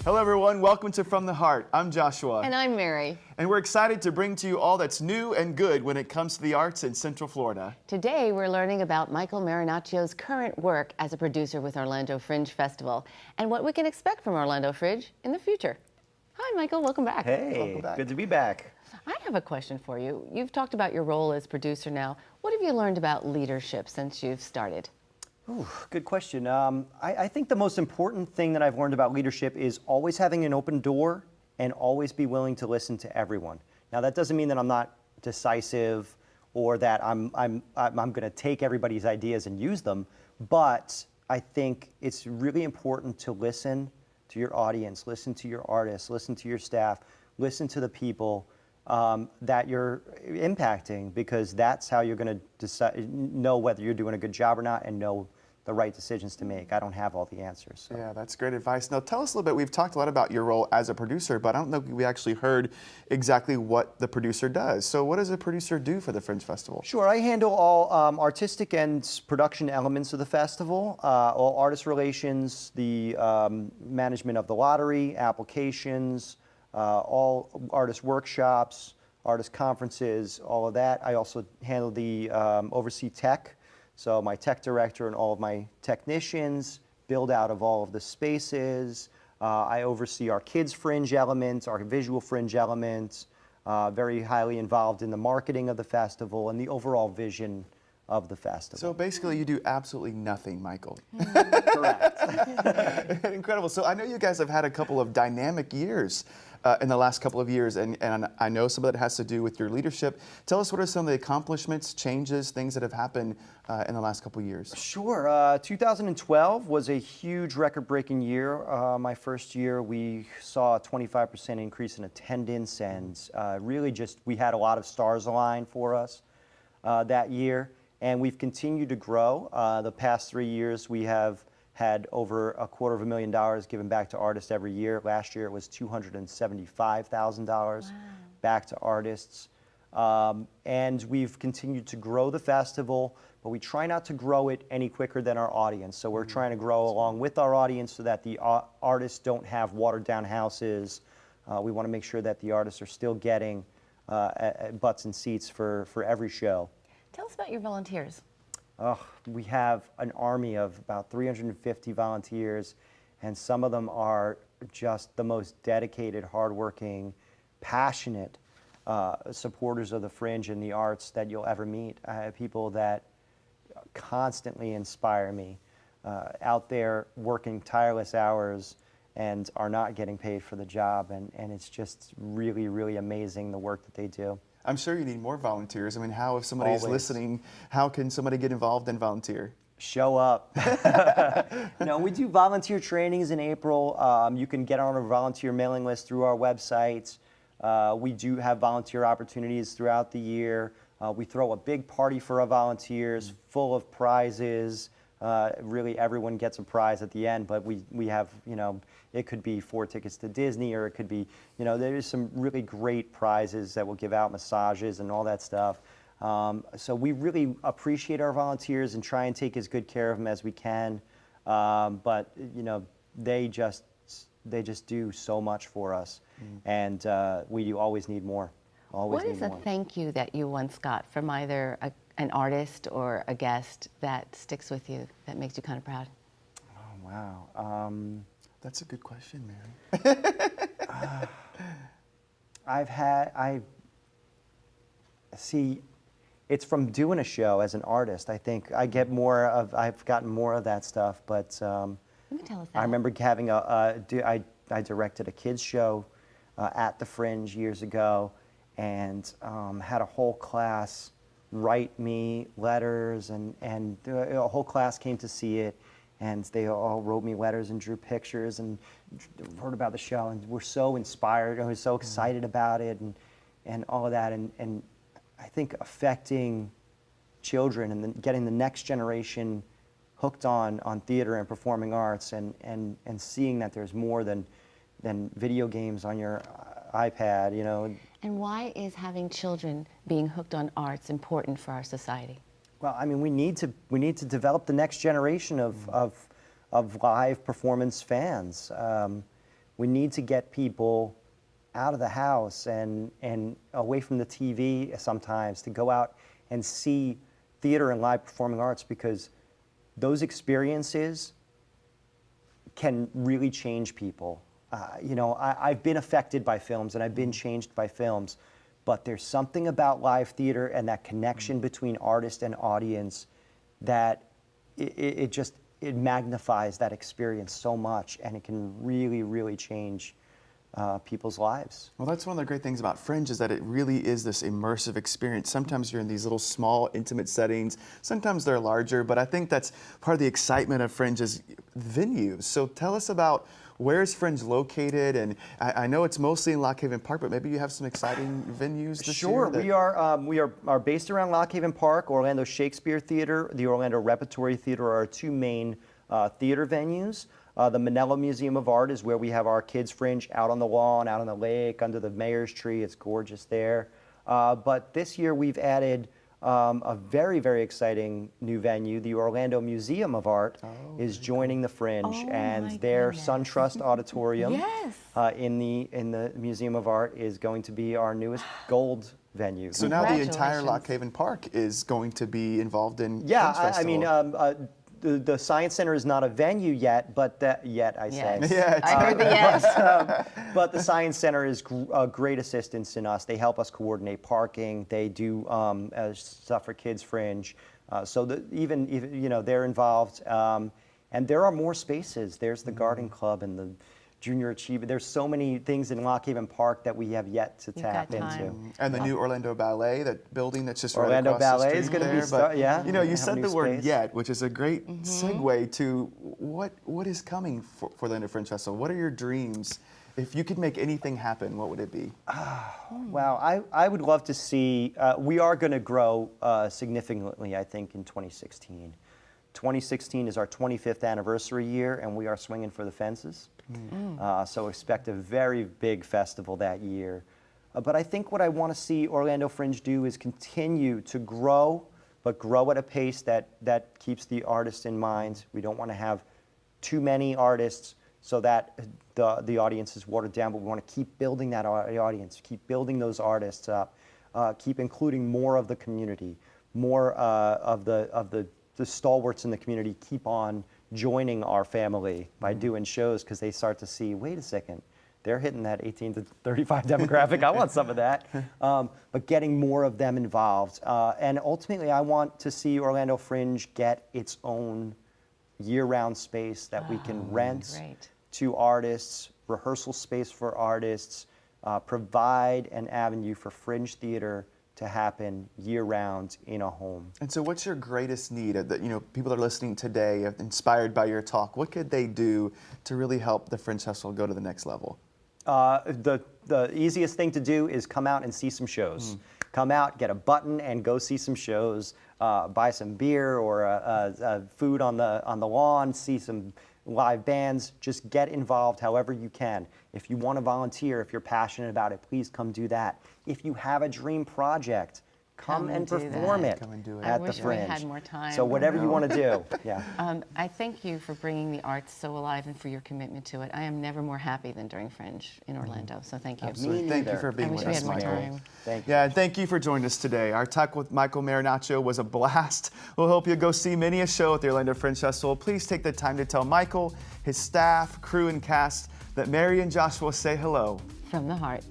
Hello everyone, welcome to From the Heart. I'm Joshua. And I'm Mary. And we're excited to bring to you all that's new and good when it comes to the arts in Central Florida. Today we're learning about Michael Marinaccio's current work as a producer with Orlando Fringe Festival and what we can expect from Orlando Fringe in the future. Hi Michael, welcome back. Hey, Welcome back. good to be back. I have a question for you. You've talked about your role as producer now. What have you learned about leadership since you've started? Ooh, good question. I think the most important thing that I've learned about leadership is always having an open door and always be willing to listen to everyone. Now that doesn't mean that I'm not decisive or that I'm going to take everybody's ideas and use them, but I think it's really important to listen to your audience, listen to your artists, listen to your staff, listen to the people that you're impacting, because that's how you're going to know whether you're doing a good job or not and know the right decisions to make. I don't have all the answers. So. Yeah, that's great advice. Now tell us a little bit, we've talked a lot about your role as a producer, but I don't know if we actually heard exactly what the producer does. So what does a producer do for the Fringe Festival? Sure, I handle all artistic and production elements of the festival, all artist relations, the management of the lottery, applications, all artist workshops, artist conferences, all of that. I also handle the oversee tech. So my tech director and all of my technicians, build out of all of the spaces. I oversee our kids fringe elements, our visual fringe elements, very highly involved in the marketing of the festival and the overall vision of the festival. So basically you do absolutely nothing, Michael. Correct. Incredible. So I know you guys have had a couple of dynamic years in the last couple of years, and I know some of that has to do with your leadership. Tell us, what are some of the accomplishments, changes, things that have happened in the last couple of years? Sure. 2012 was a huge record-breaking year. My first year, we saw a 25% increase in attendance, and really just, we had a lot of stars align for us that year. And we've continued to grow. The past 3 years, we have had over $250,000 given back to artists every year. Last year, it was $275,000 back to artists. And we've continued to grow the festival, but we try not to grow it any quicker than our audience. So we're trying to grow along with our audience so that the artists don't have watered down houses. We want to make sure that the artists are still getting butts and seats for every show. Tell us about your volunteers. Oh, we have an army of about 350 volunteers, and some of them are just the most dedicated, hardworking, passionate supporters of the Fringe and the arts that you'll ever meet. I have people that constantly inspire me, out there working tireless hours and are not getting paid for the job, and it's just really, really amazing the work that they do. I'm sure you need more volunteers. I mean, how, if somebody is Always. listening, how can somebody get involved and volunteer? Show up. No, we do volunteer trainings in April. You can get on our volunteer mailing list through our website. We do have volunteer opportunities throughout the year. We throw a big party for our volunteers, full of prizes. Really, everyone gets a prize at the end, but we have, you know, it could be 4 tickets to Disney, or it could be, you know, there's some really great prizes that we'll give out, massages and all that stuff. So we really appreciate our volunteers and try and take as good care of them as we can. But, you know, they just do so much for us, and we always need more. Always What is need a more. thank you that you once got from either an artist or a guest that sticks with you, that makes you kind of proud? Oh, wow. That's a good question, Mary. See, it's from doing a show as an artist. I think I've gotten more of that stuff, but You can tell us that. I remember having I directed a kids show at the Fringe years ago, and had a whole class write me letters, and a whole class came to see it, and they all wrote me letters and drew pictures and wrote about the show, and were so inspired and was so excited about it, and all of that, and I think affecting children and then getting the next generation hooked on theater and performing arts, and seeing that there's more than video games on your iPad, you know. And why is having children being hooked on arts important for our society? Well, I mean, we need to develop the next generation of live performance fans. We need to get people out of the house and away from the TV sometimes to go out and see theater and live performing arts, because those experiences can really change people. I've been affected by films and I've been changed by films, but there's something about live theater and that connection between artist and audience that it magnifies that experience so much, and it can really, really change people's lives. Well, that's one of the great things about Fringe, is that it really is this immersive experience. Sometimes you're in these little small, intimate settings. Sometimes they're larger, but I think that's part of the excitement of Fringe is venues. So tell us about, where is Fringe located? And I know it's mostly in Lock Haven Park, but maybe you have some exciting venues this year. Sure, we are based around Lock Haven Park. Orlando Shakespeare Theater, the Orlando Repertory Theater are our two main theater venues. The Manila Museum of Art is where we have our kids' Fringe out on the lawn, out on the lake, under the mayor's tree. It's gorgeous there. But this year we've added a very, very exciting new venue. The Orlando Museum of Art is joining the Fringe, and their SunTrust Auditorium in the Museum of Art is going to be our newest gold venue. So now the entire Lock Haven Park is going to be involved in Fringe Festival. I mean, the Science Center is not a venue yet, but I say. Yes. I heard the yes. But the Science Center is a great assistance in us. They help us coordinate parking. They do stuff for Kids Fringe. So even they're involved. And there are more spaces. There's the Garden Club and the Junior Achievement. There's so many things in Lock Haven Park that we have yet to tap into. And the new Orlando Ballet, that building that's just Orlando right across Ballet the is street going to be there. But, you you said the word space. "yet," which is a great segue to what is coming for the Orlando Fringe Festival. What are your dreams? If you could make anything happen, what would it be? Wow, I would love to see, we are going to grow significantly, I think, in 2016. 2016 is our 25th anniversary year, and we are swinging for the fences. So expect a very big festival that year. But I think what I want to see Orlando Fringe do is continue to grow, but grow at a pace that keeps the artist in mind. We don't want to have too many artists so that the audience is watered down, but we want to keep building that audience, keep building those artists up, keep including more of the community, more of the stalwarts in the community keep on joining our family by doing shows, because they start to see, wait a second, they're hitting that 18 to 35 demographic. I want some of that. But getting more of them involved. And ultimately, I want to see Orlando Fringe get its own year-round space that we can rent to artists, rehearsal space for artists, provide an avenue for Fringe theater to happen year-round in a home. And so what's your greatest need? People that are listening today, inspired by your talk, what could they do to really help the Fringe Festival go to the next level? The easiest thing to do is come out and see some shows. Come out, get a button, and go see some shows. Buy some beer or food on the lawn, see some live bands. Just get involved however you can. If you want to volunteer, if you're passionate about it, please come do that. If you have a dream project, come and perform it at the Fringe. I wish we had more time. So whatever you want to do. I thank you for bringing the arts so alive and for your commitment to it. I am never more happy than during Fringe in Orlando, so thank you. Absolutely. Thank you for being with us, Michael. Thank you. Yeah, and thank you for joining us today. Our talk with Michael Marinaccio was a blast. We'll hope you go see many a show at the Orlando Fringe Festival. Please take the time to tell Michael, his staff, crew, and cast that Mary and Joshua say hello. From the heart.